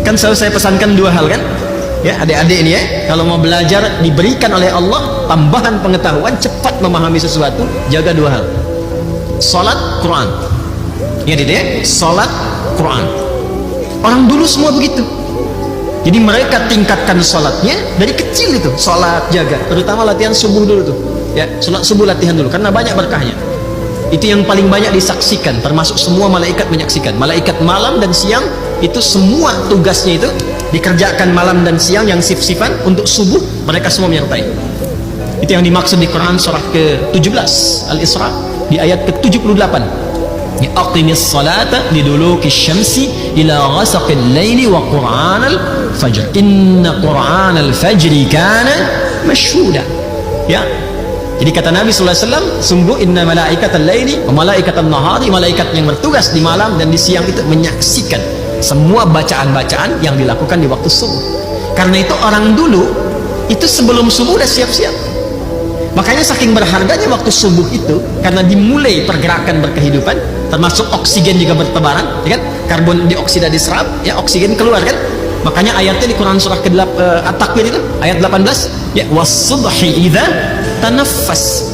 Kan selalu saya pesankan dua hal kan, ya adik-adik ini ya, kalau mau belajar diberikan oleh Allah tambahan pengetahuan, cepat memahami sesuatu, jaga dua hal: salat, Quran. Ingat itu ya, salat, Quran. Orang dulu semua begitu. Jadi mereka tingkatkan salatnya dari kecil itu, salat jaga, terutama latihan subuh dulu tuh, ya salat subuh latihan dulu karena banyak berkahnya. Itu yang paling banyak disaksikan, termasuk semua malaikat menyaksikan. Malaikat malam dan siang itu semua tugasnya itu dikerjakan malam dan siang, yang sif-sifan untuk subuh mereka semua menyertai. Itu yang dimaksud di Quran surah ke-17 Al-Isra di ayat ke-78. Aqimis salata liduluki syamsi ila ghasaqil laili wa qur'anal fajr inna qur'anal fajri kana mashhuda. Ya, jadi kata Nabi SAW, sungguh inna malaikatal laili wa malaikatal nahari, malaikat yang bertugas di malam dan di siang itu menyaksikan semua bacaan-bacaan yang dilakukan di waktu subuh. Karena itu orang dulu itu sebelum subuh udah siap-siap. Makanya saking berharganya waktu subuh itu, karena dimulai pergerakan berkehidupan, termasuk oksigen juga bertebaran, ya kan? Karbon dioksida diserap, ya oksigen keluar kan? Makanya ayatnya di Quran surah At-Takwir itu ayat 18, ya was-subhi idza tanaffas.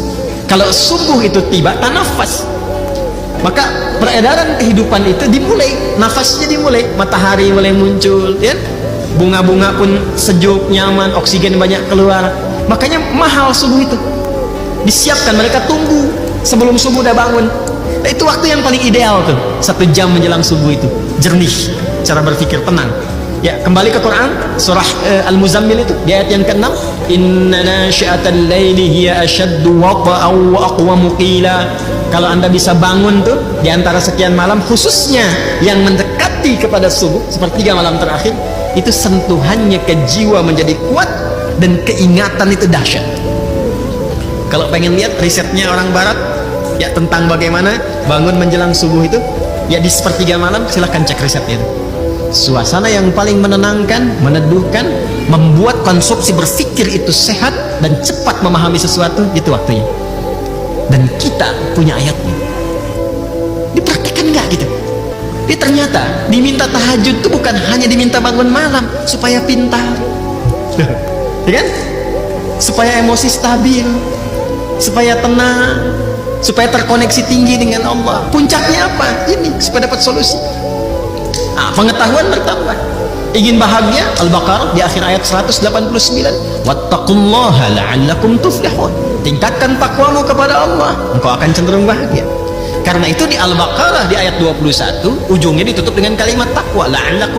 Kalau subuh itu tiba, tanafas. Maka peredaran kehidupan itu dimulai, nafasnya dimulai, matahari mulai muncul, ya. Bunga-bunga pun sejuk, nyaman, oksigen banyak keluar. Makanya mahal subuh itu. Disiapkan, mereka tunggu sebelum subuh udah bangun. Nah, itu waktu yang paling ideal tuh, 1 jam menjelang subuh itu. Jernih, cara berpikir tenang. Ya, kembali ke Quran surah Al-Muzammil itu di ayat yang ke-6, inna nasyi'atal laili hiya ashaddu wata'an wa aqwamu qila. Kalau Anda bisa bangun tuh di antara sekian malam, khususnya yang mendekati kepada subuh, sepertiga malam terakhir, itu sentuhannya ke jiwa menjadi kuat dan keingatan itu dahsyat. Kalau pengen lihat risetnya orang barat ya tentang bagaimana bangun menjelang subuh itu, ya di sepertiga malam, silahkan cek risetnya itu. Suasana yang paling menenangkan, meneduhkan, membuat konsumsi berpikir itu sehat dan cepat memahami sesuatu, itu waktunya. Dan kita punya ayatnya. Dipraktikkan nggak gitu? Dia ternyata diminta tahajud itu bukan hanya diminta bangun malam supaya pintar, ya kan? Supaya emosi stabil, supaya tenang, supaya terkoneksi tinggi dengan Allah. Puncaknya apa? Ini supaya dapat solusi. Nah, pengetahuan bertambah. Ingin bahagia, Al-Baqarah di akhir ayat 189, wattaqullaha la'allakum tuflihun. Tingkatkan takwamu kepada Allah, engkau akan cenderung bahagia. Karena itu di Al-Baqarah di ayat 21 ujungnya ditutup dengan kalimat takwa, la'allakum